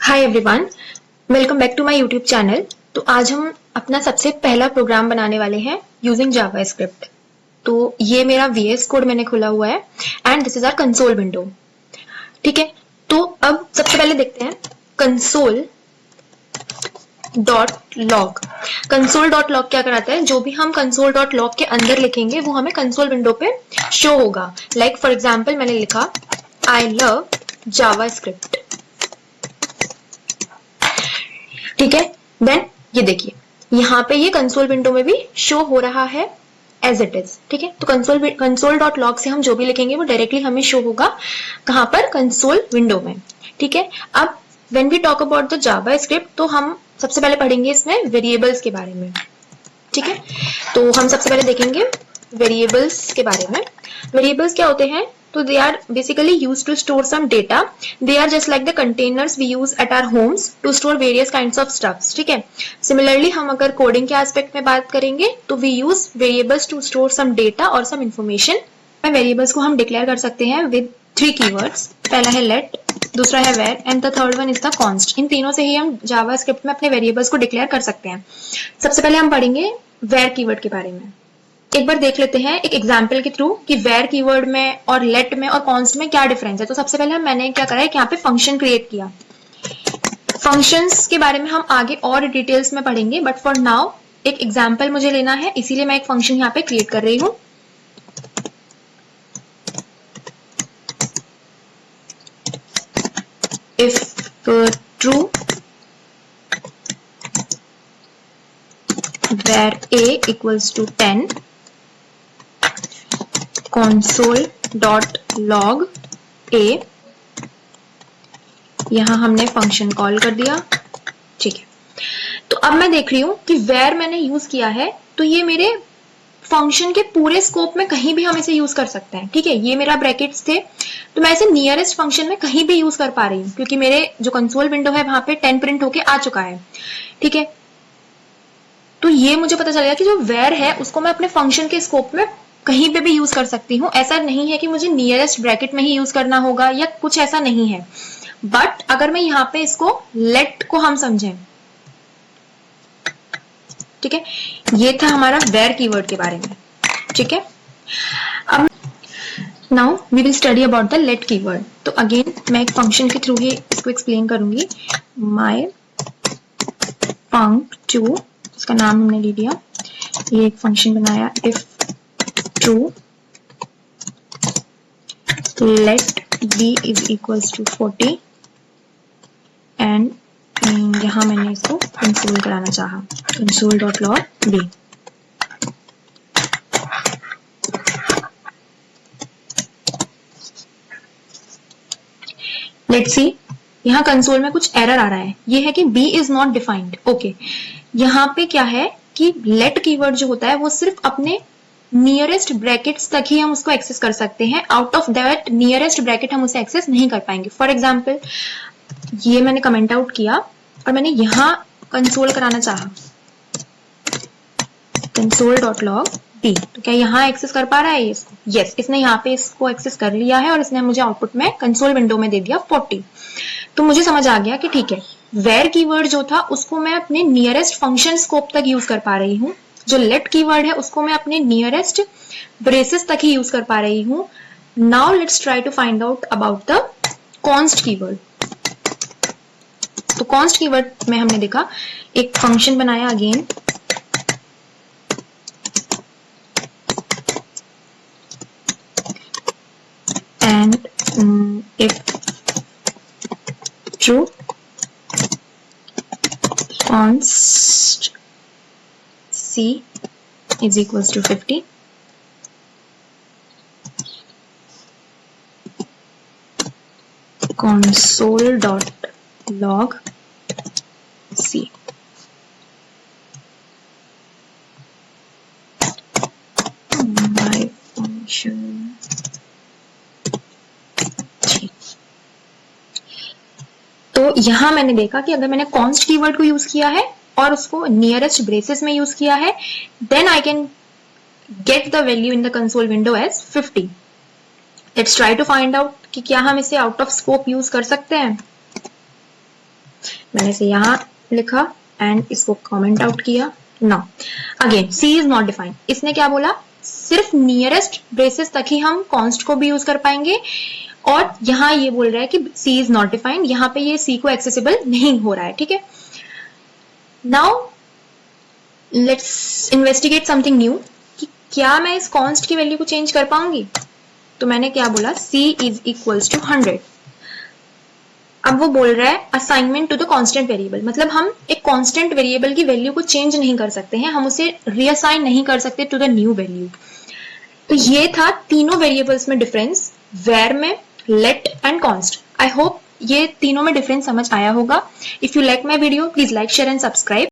Hi everyone, welcome back to my YouTube channel. तो आज हम अपना सबसे पहला प्रोग्राम बनाने वाले हैं यूजिंग जावास्क्रिप्ट। तो ये मेरा वीएस कोड मैंने खोला हुआ है and this is our console window. ठीक है, तो अब सबसे पहले देखते हैं console dot log. Console dot log क्या कराता है, जो भी हम कंसोल डॉट लॉग के अंदर लिखेंगे वो हमें कंसोल विंडो पे शो होगा। लाइक फॉर एग्जाम्पल मैंने लिखा आई लव जावास्क्रिप्ट। ठीक है, देन ये देखिए यहाँ पे ये कंसोल विंडो में भी शो हो रहा है एज इट इज। ठीक है, तो कंसोल डॉट लॉग से हम जो भी लिखेंगे वो डायरेक्टली हमें शो होगा कहां पर, कंसोल विंडो में। ठीक है, अब when we talk about the JavaScript तो हम सबसे पहले पढ़ेंगे इसमें वेरिएबल्स के बारे में। ठीक है, तो हम सबसे पहले देखेंगे वेरिएबल्स के बारे में। वेरिएबल्स क्या होते हैं, तो they are basically used to store some data. They are just like the containers we use at our homes to store various kinds of stuffs. ठीक है, सिमिलरली हम अगर कोडिंग के एस्पेक्ट में बात करेंगे तो we use variables to store some data और some information. वेरिएबल्स को हम डिक्लेयर कर सकते हैं विद 3 कीवर्ड्स। पहला है let, दूसरा है where and the third one is the const। इन तीनों से ही हम जावास्क्रिप्ट में अपने वेरिएबल्स को डिक्लेयर कर सकते हैं। सबसे पहले हम पढ़ेंगे where कीवर्ड के बारे में। एक बार देख लेते हैं एक एग्जाम्पल के थ्रू कि वेर कीवर्ड में और लेट में और कॉन्स्ट में क्या डिफरेंस है। तो सबसे पहले मैंने क्या करा है कि यहाँ पे फंक्शन क्रिएट किया। फंक्शंस के बारे में हम आगे और डिटेल्स में पढ़ेंगे, बट फॉर नाउ एक एग्जाम्पल मुझे लेना है, इसीलिए मैं एक फंक्शन यहाँ पे क्रिएट कर रही हूँ। If true where a equals to 10 console.log a, यहां हमने फंक्शन कॉल कर दिया। ठीक है, तो अब मैं देख रही हूं कि where मैंने यूज किया है तो ये मेरे फंक्शन के पूरे स्कोप में कहीं भी हम इसे यूज कर सकते हैं। ठीक है, ये मेरा ब्रैकेट्स थे तो मैं इसे नियरेस्ट फंक्शन में कहीं भी यूज कर पा रही हूँ क्योंकि मेरे जो कंसोल विंडो है वहां पे 10 प्रिंट होके आ चुका है। ठीक है, तो ये मुझे पता चल गया कि जो वेर है उसको मैं अपने फंक्शन के स्कोप में कहीं पे भी यूज कर सकती हूँ। ऐसा नहीं है कि मुझे नियरेस्ट ब्रैकेट में ही यूज करना होगा या कुछ ऐसा नहीं है। बट अगर मैं यहाँ पे इसको लेट को हम समझें, ठीक है, ये था हमारा वेर कीवर्ड के बारे में। ठीक है, अब now we will study about the let keyword. तो अगेन मैं एक फंक्शन के थ्रू ही इसको एक्सप्लेन करूंगी। माई func2, इसका नाम हमने ले लिया, ये एक फंक्शन बनाया। If true let b is equals to 40 and यहां मैंने इसको कंसोल कराना चाहा, console dot log b। Let's see, यहाँ कंसोल में कुछ एरर आ रहा है, ये है कि b is not defined. Okay, यहाँ पे क्या है कि लेट कीवर्ड जो होता है वो सिर्फ अपने नियरेस्ट ब्रैकेट्स तक ही हम उसको एक्सेस कर सकते हैं। Out of that nearest bracket हम उसे एक्सेस नहीं कर पाएंगे। फॉर एग्जाम्पल ये मैंने कमेंट आउट किया और मैंने यहाँ कंसोल कराना चाहा, कंसोल डॉट लॉग b, तो क्या यहाँ एक्सेस कर पा रहा है इसको? यस, इसने यहाँ पे इसको एक्सेस कर लिया है और इसने मुझे आउटपुट में कंसोल विंडो में दे दिया 40। तो मुझे समझ आ गया कि ठीक है, वेर कीवर्ड जो था उसको मैं अपने नियरेस्ट फंक्शन स्कोप तक यूज कर पा रही हूँ। जो लेट कीवर्ड है उसको मैं अपने नियरेस्ट ब्रेसेस तक ही यूज कर पा रही हूँ। Now let's try to find out about the const keyword. तो कॉन्स्ट कीवर्ड में हमने देखा एक फंक्शन बनाया again, and if true const c is equals to 50 console dot log c। my function g। तो यहां मैंने देखा कि अगर मैंने कॉन्स्ट कीवर्ड को यूज किया है और उसको नियरेस्ट ब्रेसेस में यूज किया है, then I can get the value in the console window as 50। Let's try to find out कि क्या हम इसे आउट ऑफ स्कोप यूज कर सकते हैं। मैंने इसे यहाँ लिखा एंड इसको कमेंट आउट किया। Now again c is not defined, इसने क्या बोला, सिर्फ नियरेस्ट ब्रेसेस तक ही हम कॉन्स्ट को भी यूज कर पाएंगे, और यहाँ ये बोल रहा है कि सी इज नॉट डिफाइंड, यहाँ पे ये सी को एक्सेसिबल नहीं हो रहा है, ठीक है। Now let's investigate something new, कि क्या मैं इस कॉन्स्ट की वैल्यू को चेंज कर पाऊंगी। तो मैंने क्या बोला, c इज इक्वल्स टू 100। अब वो बोल रहा है assignment to the constant variable, मतलब हम एक कांस्टेंट वेरिएबल की वैल्यू को चेंज नहीं कर सकते हैं, हम उसे रीअसाइन नहीं कर सकते टू द न्यू वैल्यू। तो ये था तीनों वेरिएबल्स में डिफरेंस, वेर में, let and const. I hope ये तीनों में डिफरेंस समझ आया होगा। If you like my video please like share and subscribe.